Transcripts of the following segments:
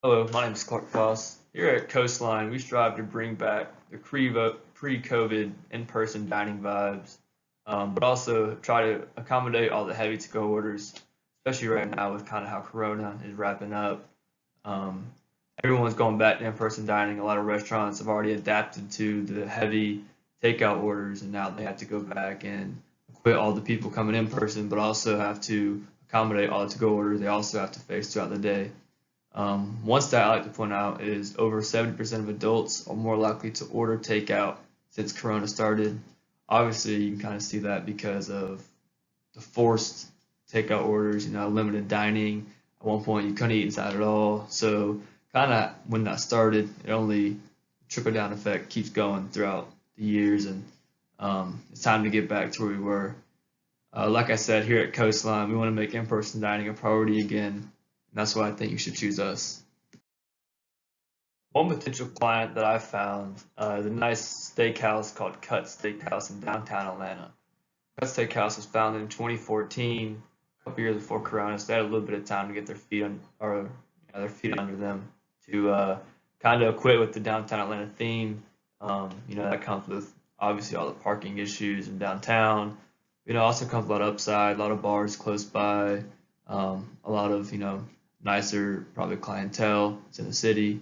Hello, my name is Clark Foss. Here at Coastline, we strive to bring back the pre-COVID in-person dining vibes, but also try to accommodate all the heavy to-go orders, especially right now with kind of how Corona is wrapping up. Um, Everyone's going back to in-person dining. A lot of restaurants have already adapted to the heavy takeout orders, and now they have to go back and quit all the people coming in person, but also have to accommodate all the to-go orders they also have to face throughout the day. One stat I like to point out is over 70% of adults are more likely to order takeout since Corona started. Obviously, you can kind of see that because of the forced takeout orders, limited dining. At one point, you couldn't eat inside at all. So, kind of when that started, it only trickle down effect keeps going throughout the years, and it's time to get back to where we were. Like I said, here at Coastline, we want to make in-person dining a priority again, and that's why I think you should choose us. One potential client that I found is a nice steakhouse called Cut Steakhouse in downtown Atlanta. Cut Steakhouse was founded in 2014, a couple years before Corona, so they had a little bit of time to get their feet on, or their feet under them to kind of quit with the downtown Atlanta theme. That comes with obviously all the parking issues in downtown. Also comes a lot of upside, a lot of bars close by, a lot of nicer probably clientele. It's in the city.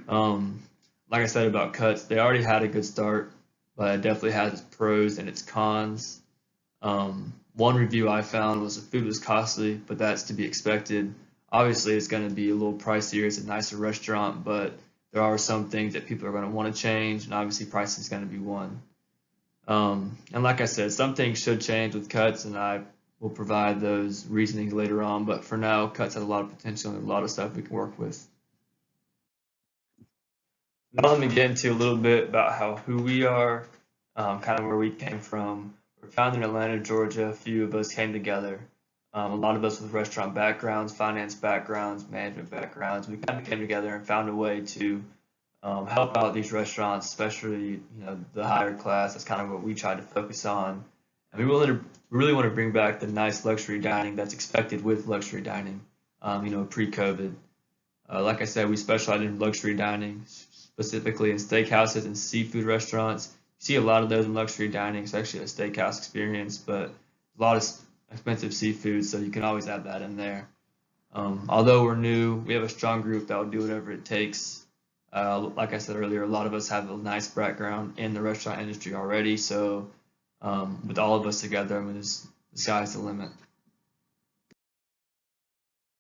Um, like I said about cuts, they already had a good start, but it definitely has its pros and its cons. One review I found was the food was costly, but that's to be expected. Obviously, it's going to be a little pricier. It's a nicer restaurant, but there are some things that people are going to want to change, and obviously, price is going to be one. And like I said, some things should change with cuts, and I will provide those reasonings later on. But for now, cuts has a lot of potential and a lot of stuff we can work with. Now let me get into a little bit about who we are, kind of where we came from. We're founded in Atlanta, Georgia. A few of us came together. A lot of us with restaurant backgrounds, finance backgrounds, management backgrounds. We kind of came together and found a way to help out these restaurants, especially the higher class. That's kind of what we try to focus on. And we really want to bring back the nice luxury dining that's expected with luxury dining. Pre-COVID. Like I said, we specialize in luxury dining, specifically in steakhouses and seafood restaurants. You see a lot of those in luxury dining. It's actually a steakhouse experience, but a lot of expensive seafood, so you can always add that in there. Although we're new, we have a strong group that will do whatever it takes. Like I said earlier, a lot of us have a nice background in the restaurant industry already, so with all of us together, I mean, the sky's the limit.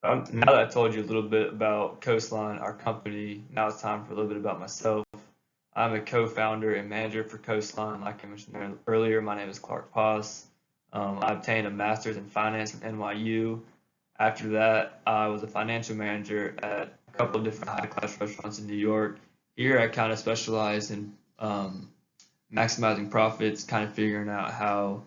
Now that I told you a little bit about Coastline, our company, now it's time for a little bit about myself. I'm a co-founder and manager for Coastline. Like I mentioned earlier, my name is Clark Poss. I obtained a master's in finance from NYU. After that, I was a financial manager at a couple of different high-class restaurants in New York. Here, I kind of specialize in maximizing profits, kind of figuring out how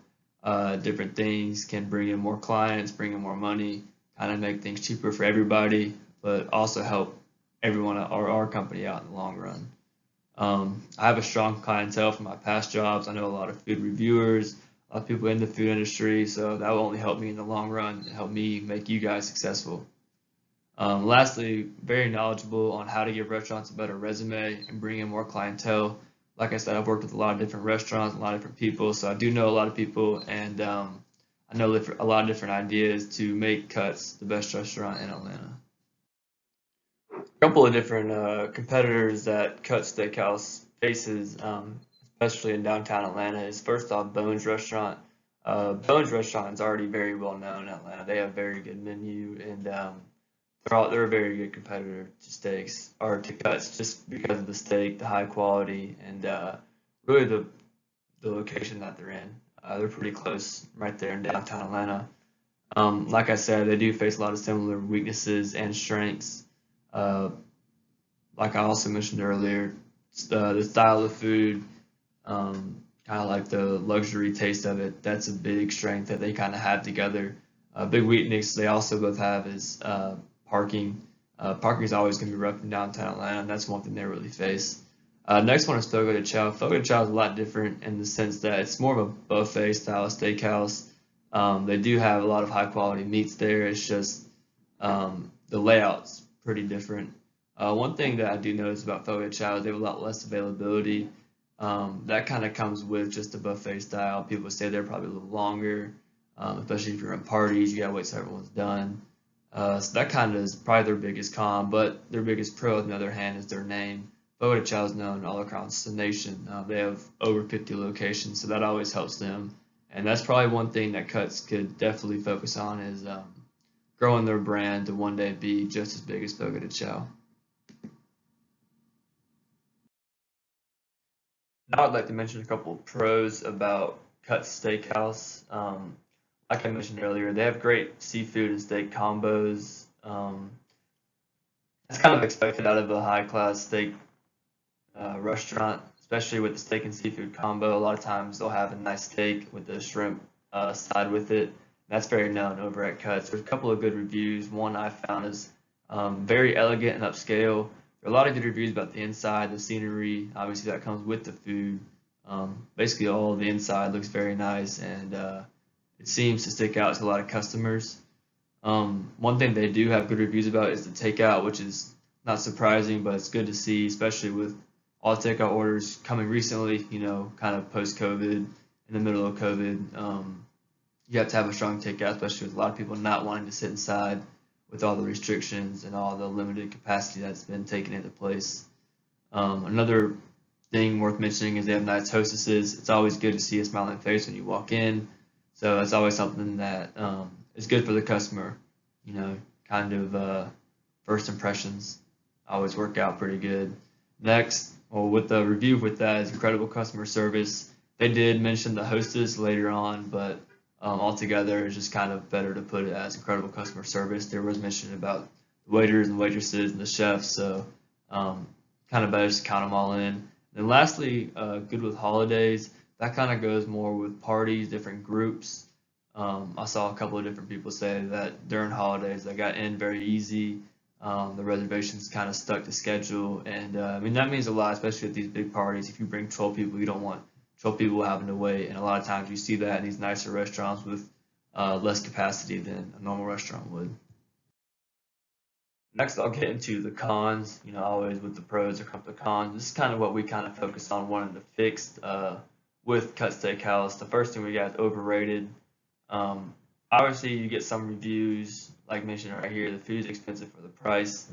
different things can bring in more clients, bring in more money, kind of make things cheaper for everybody, but also help everyone or our company out in the long run. I have a strong clientele from my past jobs. I know a lot of food reviewers, a lot of people in the food industry, so that will only help me in the long run and help me make you guys successful. Lastly, very knowledgeable on how to give restaurants a better resume and bring in more clientele. Like I said, I've worked with a lot of different restaurants, a lot of different people, so I do know a lot of people, and I know a lot of different ideas to make Cuts the best restaurant in Atlanta. A couple of different competitors that Cut Steakhouse faces, especially in downtown Atlanta, is first off Bones Restaurant. Bones Restaurant is already very well known in Atlanta. They have a very good menu, and they're a very good competitor to steaks or to cuts just because of the steak, the high quality, and really the location that they're in. They're pretty close right there in downtown Atlanta. Like I said, they do face a lot of similar weaknesses and strengths. Uh, like I also mentioned earlier, the style of food, kind of like the luxury taste of it, that's a big strength that they kind of have together. A big weakness they also both have is parking. Parking is always going to be rough in downtown Atlanta, and that's one thing they really face. Next one is Fogo de Chao. Fogo de Chao is a lot different in the sense that it's more of a buffet style steakhouse. They do have a lot of high quality meats there. It's just the layout's pretty different. One thing that I do notice about Fogo de Chao is they have a lot less availability. That kind of comes with just the buffet style. People stay there probably a little longer, especially if you're in parties, you gotta wait till everyone's done. So that kind of is probably their biggest con, but their biggest pro, on the other hand, is their name. Fogo de Chao is known all across the nation. They have over 50 locations, so that always helps them. And that's probably one thing that Cuts could definitely focus on is growing their brand to one day be just as big as Fogo de Chao. Now I'd like to mention a couple of pros about Cuts Steakhouse. Like I mentioned earlier, they have great seafood and steak combos. That's kind of expected out of a high class steak restaurant, especially with the steak and seafood combo. A lot of times they'll have a nice steak with the shrimp side with it. That's very known over at Cuts. There's a couple of good reviews. One I found is very elegant and upscale. There are a lot of good reviews about the inside, the scenery. Obviously, that comes with the food. Basically, all of the inside looks very nice, and it seems to stick out to a lot of customers. One thing they do have good reviews about is the takeout, which is not surprising, but it's good to see, especially with all the takeout orders coming recently, kind of post-COVID, in the middle of COVID. You have to have a strong takeout, especially with a lot of people not wanting to sit inside with all the restrictions and all the limited capacity that's been taken into place. Another thing worth mentioning is they have nice hostesses. It's always good to see a smiling face when you walk in. So that's always something that is good for the customer. You know, kind of first impressions always work out pretty good. Next, well, with the review with that is incredible customer service. They did mention the hostess later on, but altogether it's just kind of better to put it as incredible customer service. There was mention about the waiters and waitresses and the chefs, so kind of better just to count them all in. Then lastly, good with holidays. That kind of goes more with parties, different groups. I saw a couple of different people say that during holidays they got in very easy. The reservations kind of stuck to schedule, and I mean that means a lot, especially at these big parties. If you bring 12 people, you don't want 12 people having to wait, and a lot of times you see that in these nicer restaurants with less capacity than a normal restaurant would. Next, I'll get into the cons. Always with the pros there come the cons. This is kind of what we kind of focus on wanting to fix with Cut Steakhouse. The first thing we got is overrated. Obviously, you get some reviews, like mentioned right here, the food is expensive for the price.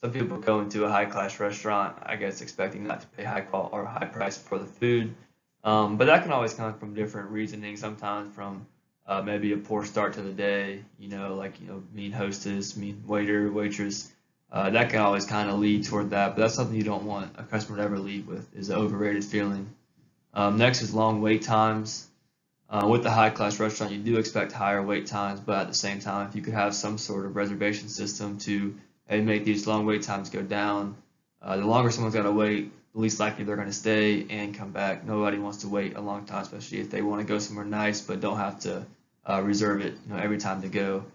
Some people go into a high class restaurant, I guess, expecting not to pay high quality or high price for the food. But that can always come from different reasoning. Sometimes from maybe a poor start to the day, mean hostess, mean waiter, waitress. That can always kind of lead toward that. But that's something you don't want a customer to ever leave with, is an overrated feeling. Next is long wait times. With the high class restaurant, you do expect higher wait times, but at the same time, if you could have some sort of reservation system to make these long wait times go down, the longer someone's got to wait, the least likely they're going to stay and come back. Nobody wants to wait a long time, especially if they want to go somewhere nice but don't have to reserve it, every time to go.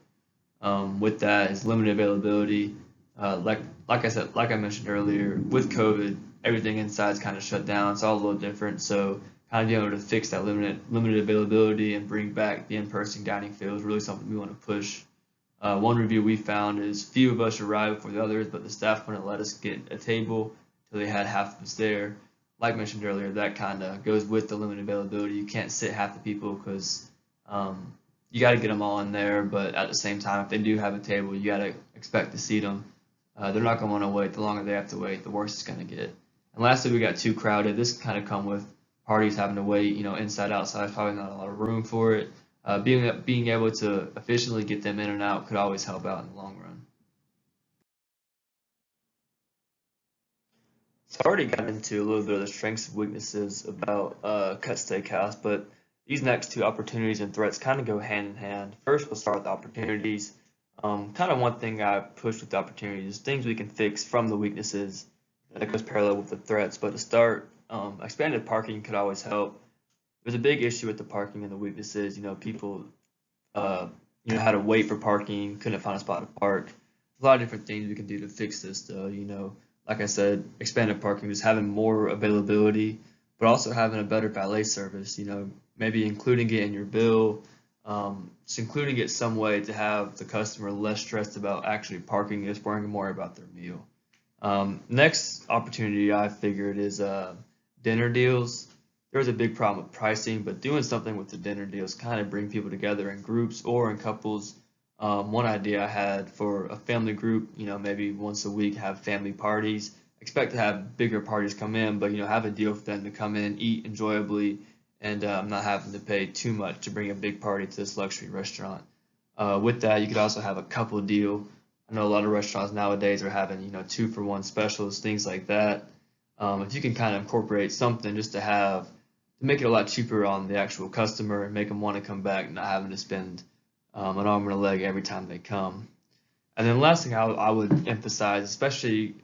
With that is limited availability. Like I said, like I mentioned earlier, with COVID, everything inside is kind of shut down. It's all a little different. So kind of being able to fix that limited availability and bring back the in-person dining feel is really something we want to push. One review we found is few of us arrived before the others, but the staff wouldn't let us get a table till they had half of us there. Like mentioned earlier, that kind of goes with the limited availability. You can't sit half the people because you got to get them all in there, but at the same time, if they do have a table, you got to expect to seat them. They're not going to want to wait. The longer they have to wait, the worse it's going to get. And lastly, we got too crowded. This kind of come with parties having to wait, inside, outside, probably not a lot of room for it. Being able to efficiently get them in and out could always help out in the long run. So I already got into a little bit of the strengths and weaknesses about Cut Steakhouse, but these next two, opportunities and threats, kind of go hand in hand. First, we'll start with opportunities. Kind of one thing I push with the opportunities is things we can fix from the weaknesses that goes parallel with the threats. But to start, expanded parking could always help. There's a big issue with the parking and the weaknesses. People, had to wait for parking, couldn't find a spot to park. A lot of different things we can do to fix this, though. Like I said, expanded parking, just having more availability, but also having a better valet service. Maybe including it in your bill, just including it some way to have the customer less stressed about actually parking, just worrying more about their meal. Next opportunity I figured is dinner deals. There's a big problem with pricing, but doing something with the dinner deals kind of bring people together in groups or in couples. One idea I had for a family group, maybe once a week have family parties. Expect to have bigger parties come in, but have a deal for them to come in, eat enjoyably, and not having to pay too much to bring a big party to this luxury restaurant. With that, you could also have a couple deal. I know a lot of restaurants nowadays are having, 2-for-1 specials, things like that. If you can kind of incorporate something just to make it a lot cheaper on the actual customer and make them want to come back, not having to spend an arm and a leg every time they come. And then last thing I would emphasize, especially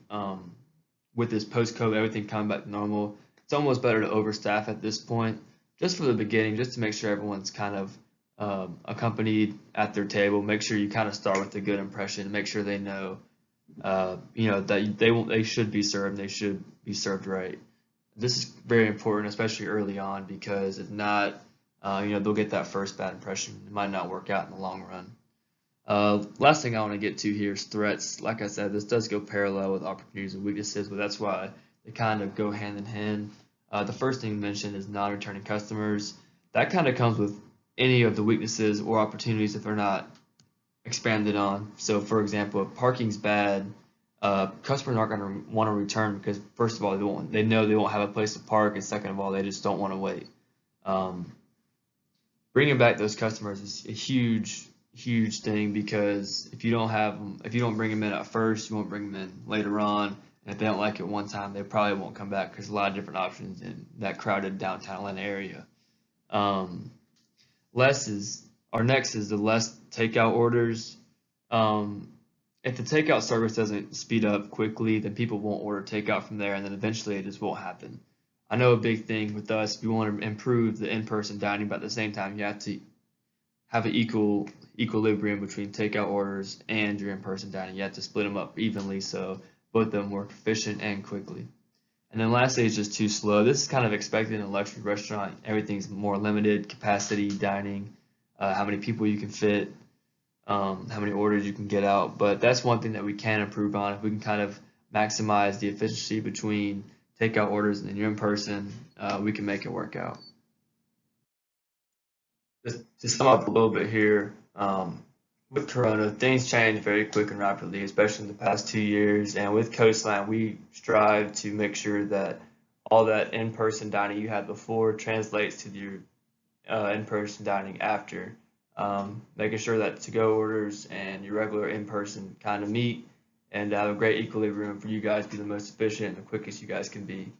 with this post-COVID, everything coming back to normal, it's almost better to overstaff at this point, just for the beginning, just to make sure everyone's kind of accompanied at their table. Make sure you kind of start with a good impression. Make sure they know, that they should be served. They should be served right. This is very important, especially early on, because if not, they'll get that first bad impression. It might not work out in the long run. Last thing I want to get to here is threats. Like I said, this does go parallel with opportunities and weaknesses, but that's why they kind of go hand in hand. The first thing mentioned is non-returning customers. That kind of comes with any of the weaknesses or opportunities if they're not expanded on. So, for example, if parking's bad, customers aren't going to want to return because, first of all, they know they won't have a place to park, and second of all, they just don't want to wait. Bringing back those customers is a huge thing, because if you don't bring them in at first, you won't bring them in later on. And if they don't like it one time, they probably won't come back because a lot of different options in that crowded downtown Atlanta area. Next is the less takeout orders. If the takeout service doesn't speed up quickly, then people won't order takeout from there, and then eventually it just won't happen. I know a big thing with us, we want to improve the in-person dining, but at the same time, you have to have an equilibrium between takeout orders and your in-person dining. You have to split them up evenly so both of them work efficient and quickly. And then lastly, it's just too slow. This is kind of expected in a luxury restaurant. Everything's more limited capacity dining, how many people you can fit, how many orders you can get out. But that's one thing that we can improve on. If we can kind of maximize the efficiency between takeout orders and your in-person, we can make it work out. Just to sum up a little bit here, with Corona, things change very quick and rapidly, especially in the past 2 years. And with Coastline, we strive to make sure that all that in-person dining you had before translates to your in-person dining after, making sure that to-go orders and your regular in-person kind of meet and have a great equilibrium for you guys to be the most efficient and the quickest you guys can be.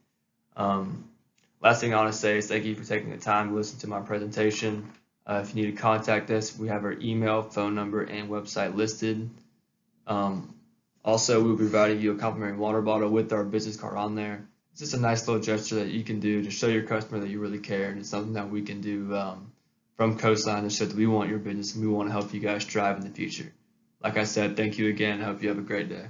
Last thing I want to say is thank you for taking the time to listen to my presentation. If you need to contact us, we have our email, phone number, and website listed. Also, we'll be providing you a complimentary water bottle with our business card on there. It's just a nice little gesture that you can do to show your customer that you really care, and it's something that we can do from Coastline to show that we want your business and we want to help you guys thrive in the future. Like I said, thank you again. I hope you have a great day.